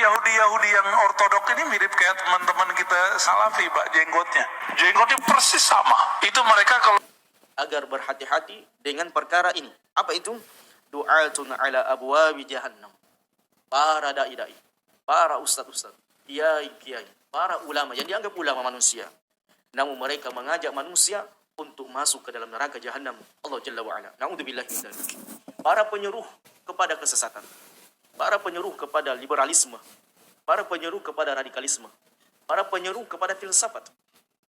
Yahudi yang ortodok ini mirip kayak teman-teman kita Salafi, Pak, jenggotnya persis sama. Itu mereka kalau agar berhati-hati dengan perkara ini. Apa itu? Du'atun ala abwabi jahannam. Para dai-dai, para ustaz-ustaz, kiai-kiai, para ulama yang dianggap ulama manusia, namun mereka mengajak manusia untuk masuk ke dalam neraka jahannam Allah Jalla wa'ala. Na'udzubillahi min dzalik. Para penyuruh kepada kesesatan, para penyuruh kepada liberalisme, para penyuruh kepada radikalisme, para penyuruh kepada filsafat.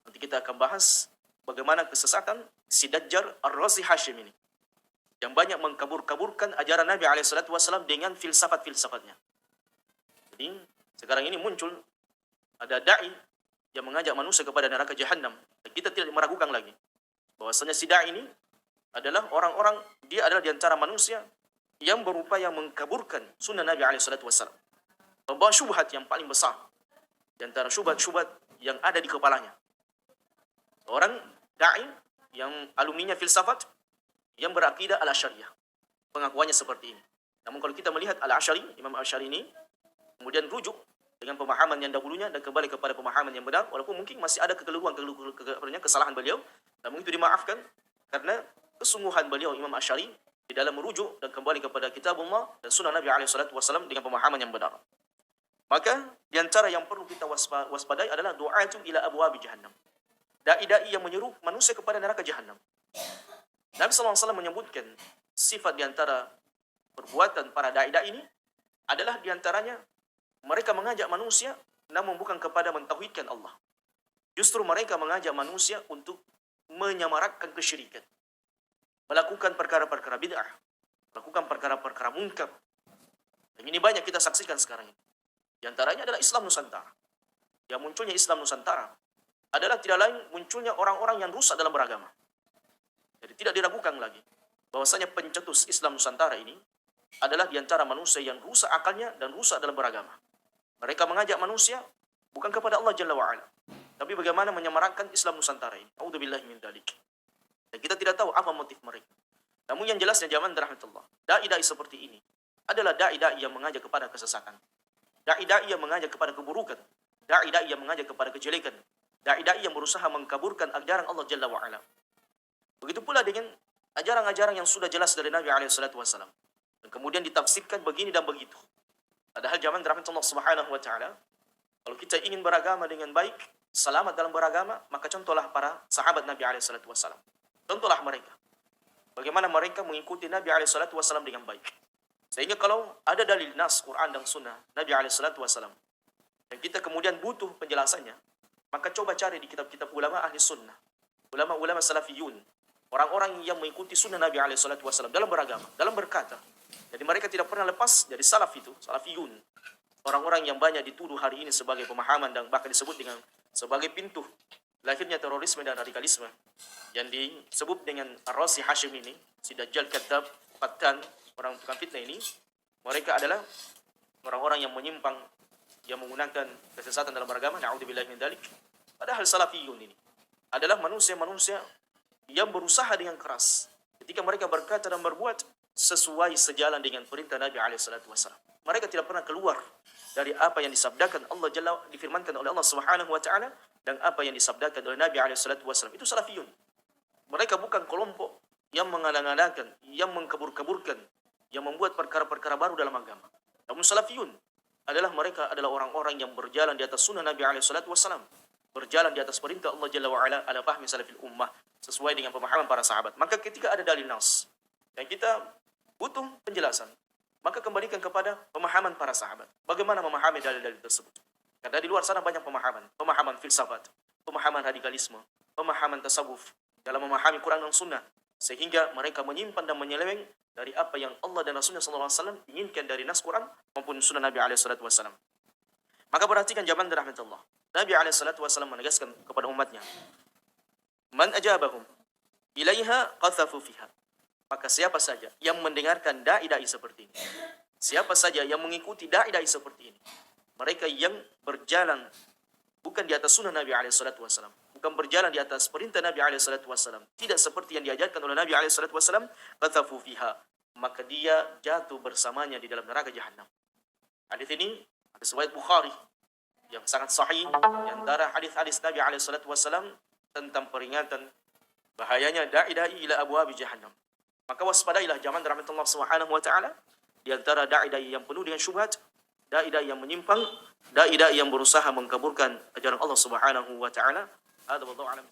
Nanti kita akan bahas bagaimana kesesatan si Dajjal Ar-Razi Hashim ini, yang banyak mengkabur-kaburkan ajaran Nabi SAW dengan filsafat-filsafatnya. Jadi sekarang ini muncul ada da'i yang mengajak manusia kepada neraka jahannam. Dan kita tidak meragukan lagi bahwasanya si da'i ini adalah orang-orang, dia adalah di antara manusia yang berupaya mengkaburkan sunnah Nabi SAW, membawa syubhat yang paling besar di antara syubhat-syubhat yang ada di kepalanya. Orang da'i yang alumninya filsafat, yang berakidah al-Asy'ariyah, pengakuannya seperti ini. Namun kalau kita melihat al-Asy'ari, Imam al-Asy'ari ini kemudian rujuk dengan pemahaman yang dahulunya dan kembali kepada pemahaman yang benar, walaupun mungkin masih ada kesalahan beliau, namun itu dimaafkan karena kesungguhan beliau Imam Asy'ari di dalam merujuk dan kembali kepada kitabullah dan sunnah Nabi SAW dengan pemahaman yang benar. Maka di antara yang perlu kita waspadai adalah du'atun ila abwabi jahannam. Dai-dai yang menyuruh manusia kepada neraka jahannam. Nabi SAW menyebutkan sifat di antara perbuatan para dai-dai ini adalah di antaranya mereka mengajak manusia namun bukan kepada mentauhidkan Allah. Justru mereka mengajak manusia untuk menyamarakkan kesyirikan, melakukan perkara-perkara bid'ah, melakukan perkara-perkara munkar. Dan ini banyak kita saksikan sekarang ini. Di antaranya adalah Islam Nusantara. Yang munculnya Islam Nusantara adalah tidak lain munculnya orang-orang yang rusak dalam beragama. Jadi tidak diragukan lagi bahwasanya pencetus Islam Nusantara ini adalah di antara manusia yang rusak akalnya dan rusak dalam beragama. Mereka mengajak manusia bukan kepada Allah Jalla wa'ala, tapi bagaimana menyamarakkan Islam Nusantara ini. A'udzubillahi min dzalik. Dan kita tidak tahu apa motif mereka. Namun yang jelasnya zaman rahmatullah, dai-dai seperti ini adalah dai-dai yang mengajak kepada kesesatan, dai-dai yang mengajak kepada keburukan, dai-dai yang mengajak kepada kejelekan, dai-dai yang berusaha mengkaburkan ajaran Allah Jalla wa'ala. Begitu pula dengan ajaran-ajaran yang sudah jelas dari Nabi SAW. Dan kemudian ditafsirkan begini dan begitu. Padahal zaman rahmatullah subhanahu wa ta'ala, kalau kita ingin beragama dengan baik, selamat dalam beragama, maka contohlah para sahabat Nabi SAW. Contohlah mereka. Bagaimana mereka mengikuti Nabi SAW dengan baik. Sehingga kalau ada dalil nas, Quran dan Sunnah Nabi SAW, dan kita kemudian butuh penjelasannya, maka coba cari di kitab-kitab ulama ahli sunnah, ulama-ulama salafiyun, orang-orang yang mengikuti sunnah Nabi SAW dalam beragama, dalam berkata. Jadi mereka tidak pernah lepas dari salaf itu, salafiyun. Orang-orang yang banyak dituduh hari ini sebagai pemahaman dan bahkan disebut dengan sebagai pintu lahirnya terorisme dan radikalisme. Yang disebut dengan Ar-Razi Hashim ini, si Dajjal Kadzab, Qattan, orang tukang fitnah ini, mereka adalah orang-orang yang menyimpang, yang menggunakan kesesatan dalam beragama. Na'udzubillahi min dzalik. Padahal salafiyun ini adalah manusia-manusia yang berusaha dengan keras ketika mereka berkata dan berbuat sesuai sejalan dengan perintah Nabi SAW. Mereka tidak pernah keluar dari apa yang disabdakan Allah Jalla, difirmankan oleh Allah Subhanahu wa taala, dan apa yang disabdakan oleh Nabi SAW. Itu salafiyun. Mereka bukan kelompok yang mengalang-alangkan, yang mengkabur-kaburkan, yang membuat perkara-perkara baru dalam agama. Namun salafiyun mereka adalah orang-orang yang berjalan di atas sunnah Nabi SAW, berjalan di atas perintah Allah Jalla wa'ala ala fahmi salafil ummah, sesuai dengan pemahaman para sahabat. Maka ketika ada dalil nas dan kita butuh penjelasan, maka kembalikan kepada pemahaman para sahabat. Bagaimana memahami dalil-dalil tersebut? Karena di luar sana banyak pemahaman filsafat, pemahaman radikalisme, pemahaman tasawuf dalam memahami Quran dan Sunnah, sehingga mereka menyimpan dan menyeleweng dari apa yang Allah dan Rasulnya SAW inginkan dari nas Quran maupun Sunnah Nabi SAW. Maka perhatikan zaman rahmatullah. Nabi SAW menegaskan kepada umatnya, man ajabahum ilaiha qathafu fiha. Maka siapa saja yang mendengarkan dai-dai seperti ini, siapa saja yang mengikuti dai-dai seperti ini, mereka yang berjalan bukan di atas sunnah Nabi SAW, bukan berjalan di atas perintah Nabi SAW, tidak seperti yang diajarkan oleh Nabi SAW, qathafu fiha, maka dia jatuh bersamanya di dalam neraka jahannam. Hadis ini Hadis riwayat Bukhari yang sangat sahih di antara hadis-hadis Nabi alaihi salatu wasallam tentang peringatan bahayanya da'i-da'i ila abwabi jahannam. Maka waspadailah zaman rahmatullah subhanahu wa ta'ala di antara da'i-da'i yang penuh dengan syubhat, da'i-da'i yang menyimpang, da'i-da'i yang berusaha mengkaburkan ajaran Allah subhanahu wa ta'ala. Hadza wallahu a'lam.